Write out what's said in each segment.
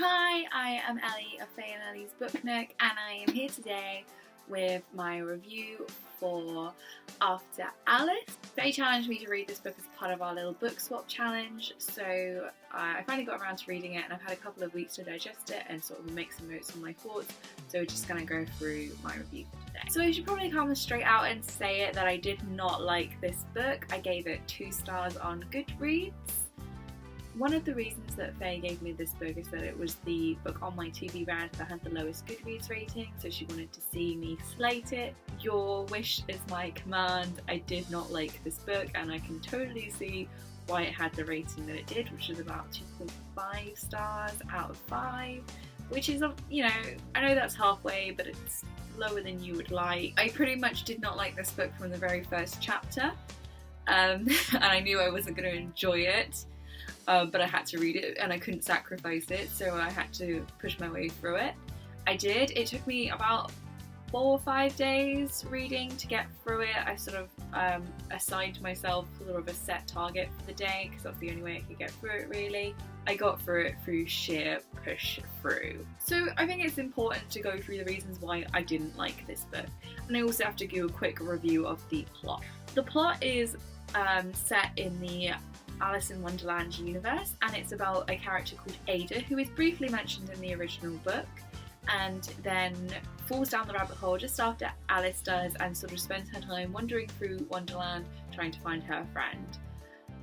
Hi, I am Ellie of Faye and Ellie's Book Nook, and I am here today with my review for After Alice. Faye challenged me to read this book as part of our little book swap challenge, so I finally got around to reading it, and I've had a couple of weeks to digest it and sort of make some notes on my thoughts, so we're just going to go through my review for today. So I should probably come straight out and say it that I did not like this book. I gave it 2 stars on Goodreads. One of the reasons that Faye gave me this book is that it was the book on my to-be read that had the lowest Goodreads rating, so she wanted to see me slate it. Your wish is my command. I did not like this book, and I can totally see why it had the rating that it did, which was about 2.5 stars out of 5, which is, you know, I know that's halfway, but it's lower than you would like. I pretty much did not like this book from the very first chapter, and I knew I wasn't going to enjoy it. But I had to read it and I couldn't sacrifice it, so I had to push my way through it. I did. It took me about 4 or 5 days reading to get through it. I sort of assigned myself sort of a set target for the day because that's the only way I could get through it really. I got through it through sheer push through. So I think it's important to go through the reasons why I didn't like this book. And I also have to give a quick review of the plot. The plot is set in the Alice in Wonderland universe, and it's about a character called Ada who is briefly mentioned in the original book and then falls down the rabbit hole just after Alice does and sort of spends her time wandering through Wonderland trying to find her friend.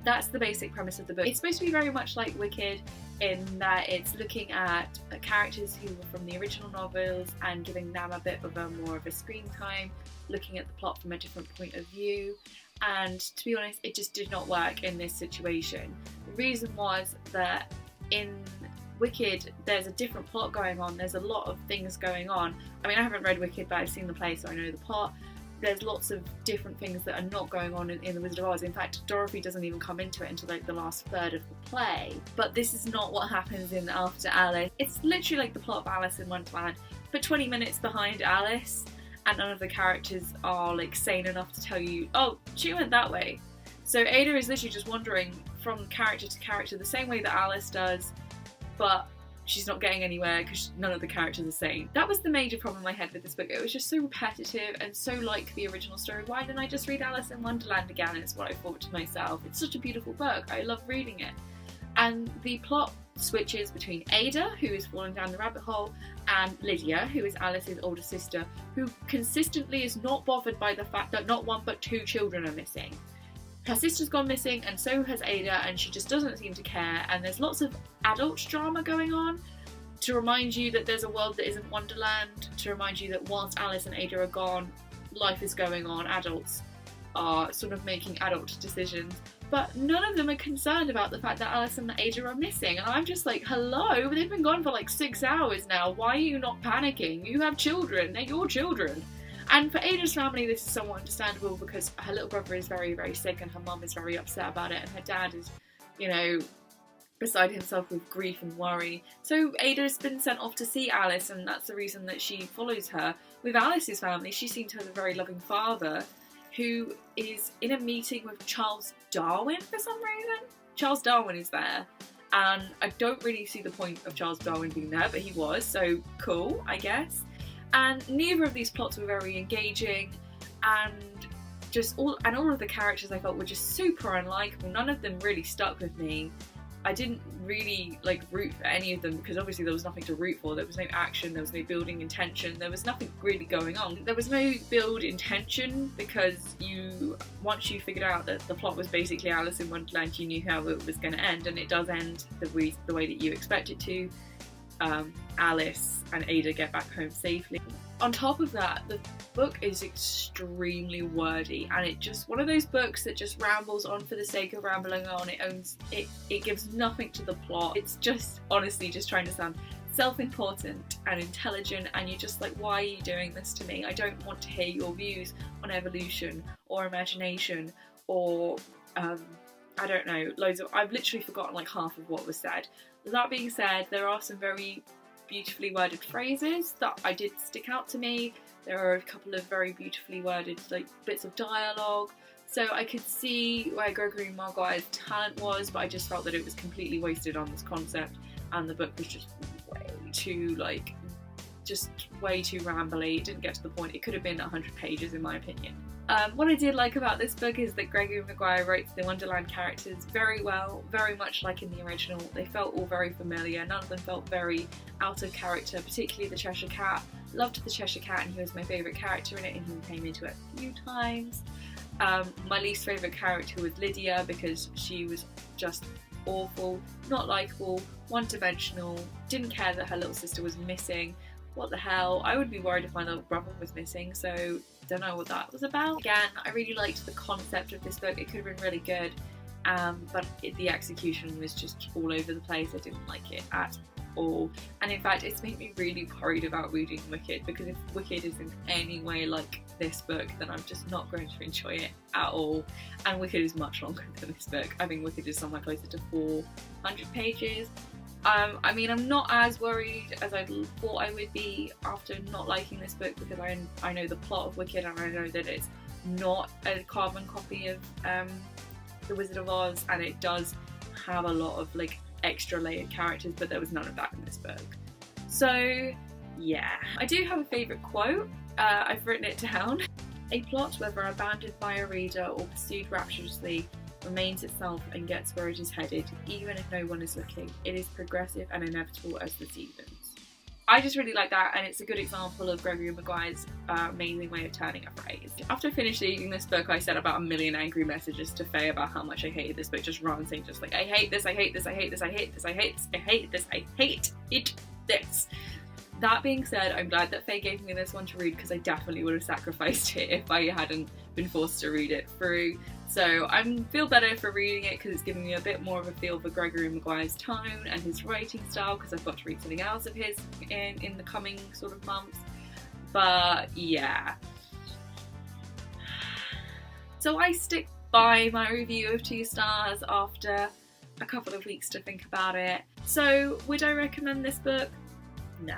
That's the basic premise of the book. It's supposed to be very much like Wicked in that it's looking at characters who were from the original novels and giving them a bit of more of a screen time, looking at the plot from a different point of view. And to be honest, it just did not work in this situation. The reason was that in Wicked, there's a different plot going on. There's a lot of things going on. I mean, I haven't read Wicked, but I've seen the play, so I know the plot. There's lots of different things that are not going on in The Wizard of Oz. In fact, Dorothy doesn't even come into it until like the last third of the play. But this is not what happens in After Alice. It's literally like the plot of Alice in Wonderland, but 20 minutes behind Alice. And none of the characters are like sane enough to tell you, oh, she went that way. So Ada is literally just wandering from character to character the same way that Alice does, but she's not getting anywhere because none of the characters are sane. That was the major problem I had with this book. It was just so repetitive and so like the original story. Why didn't I just read Alice in Wonderland again? It's what I thought to myself. It's such a beautiful book. I love reading it. And the plot switches between Ada, who is falling down the rabbit hole, and Lydia, who is Alice's older sister, who consistently is not bothered by the fact that not 1 but 2 children are missing. Her sister's gone missing and so has Ada, and she just doesn't seem to care, and there's lots of adult drama going on to remind you that there's a world that isn't Wonderland, to remind you that whilst Alice and Ada are gone, life is going on, adults are sort of making adult decisions. But none of them are concerned about the fact that Alice and Ada are missing. And I'm just like, hello, they've been gone for like 6 hours now. Why are you not panicking? You have children. They're your children. And for Ada's family, this is somewhat understandable because her little brother is very, very sick and her mum is very upset about it. And her dad is, you know, beside himself with grief and worry. So Ada's been sent off to see Alice, and that's the reason that she follows her. With Alice's family, she seems to have a very loving father who is in a meeting with Charles Darwin for some reason. Charles Darwin is there, and I don't really see the point of Charles Darwin being there, but he was, so cool, I guess. And neither of these plots were very engaging, and all of the characters I felt were just super unlikable. None of them really stuck with me. I didn't really root for any of them because obviously there was nothing to root for. There was no action, there was no building in tension, there was nothing really going on. There was no build in tension because once you figured out that the plot was basically Alice in Wonderland, you knew how it was going to end, and it does end the way that you expect it to. Alice and Ada get back home safely. On top of that, the book is extremely wordy, and it's just one of those books that just rambles on for the sake of rambling on. It gives nothing to the plot. It's just honestly just trying to sound self-important and intelligent, and you're just like, why are you doing this to me? I don't want to hear your views on evolution or imagination or I don't know, I've literally forgotten like half of what was said. That being said, there are some very beautifully worded phrases that I did stick out to me. There are a couple of very beautifully worded bits of dialogue. So I could see where Gregory Maguire's talent was, but I just felt that it was completely wasted on this concept, and the book was just too like just way too rambly. It didn't get to the point. It could have been 100 pages in my opinion. What I did like about this book is that Gregory Maguire writes the Wonderland characters very well, very much like in the original. They felt all very familiar. None of them felt very out of character, particularly the Cheshire Cat. Loved the Cheshire Cat and he was my favourite character in it, and he came into it a few times. My least favourite character was Lydia because she was just awful, not likeable, one-dimensional, didn't care that her little sister was missing. What the hell? I would be worried if my little brother was missing, so don't know what that was about. Again, I really liked the concept of this book. It could have been really good, but the execution was just all over the place. I didn't like it at all. And in fact, it's made me really worried about reading Wicked, because if Wicked is in any way like this book, then I'm just not going to enjoy it at all. And Wicked is much longer than this book. I think Wicked is somewhere closer to 400 pages. I mean, I'm not as worried as I thought I would be after not liking this book, because I know the plot of Wicked, and I know that it's not a carbon copy of The Wizard of Oz, and it does have a lot of like extra layered characters, but there was none of that in this book. So yeah, I do have a favourite quote. I've written it down. A plot, whether abandoned by a reader or pursued rapturously, remains itself and gets where it is headed, even if no one is looking. It is progressive and inevitable as the seasons. I just really like that, and it's a good example of Gregory Maguire's amazing way of turning a phrase. After finishing reading this book, I sent about 1 million angry messages to Faye about how much I hated this book, just ranting, just like, I hate this, I hate this, I hate this, I hate this, I hate this, I hate this, I hate this. That being said, I'm glad that Faye gave me this one to read, because I definitely would have sacrificed it if I hadn't been forced to read it through. So I feel better for reading it, because it's giving me a bit more of a feel for Gregory Maguire's tone and his writing style, because I've got to read something else of his in the coming sort of months. But yeah. So I stick by my review of 2 stars after a couple of weeks to think about it. So would I recommend this book? No.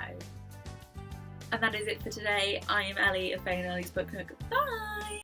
And that is it for today. I am Ellie of Faye and Ellie's Book Nook. Bye!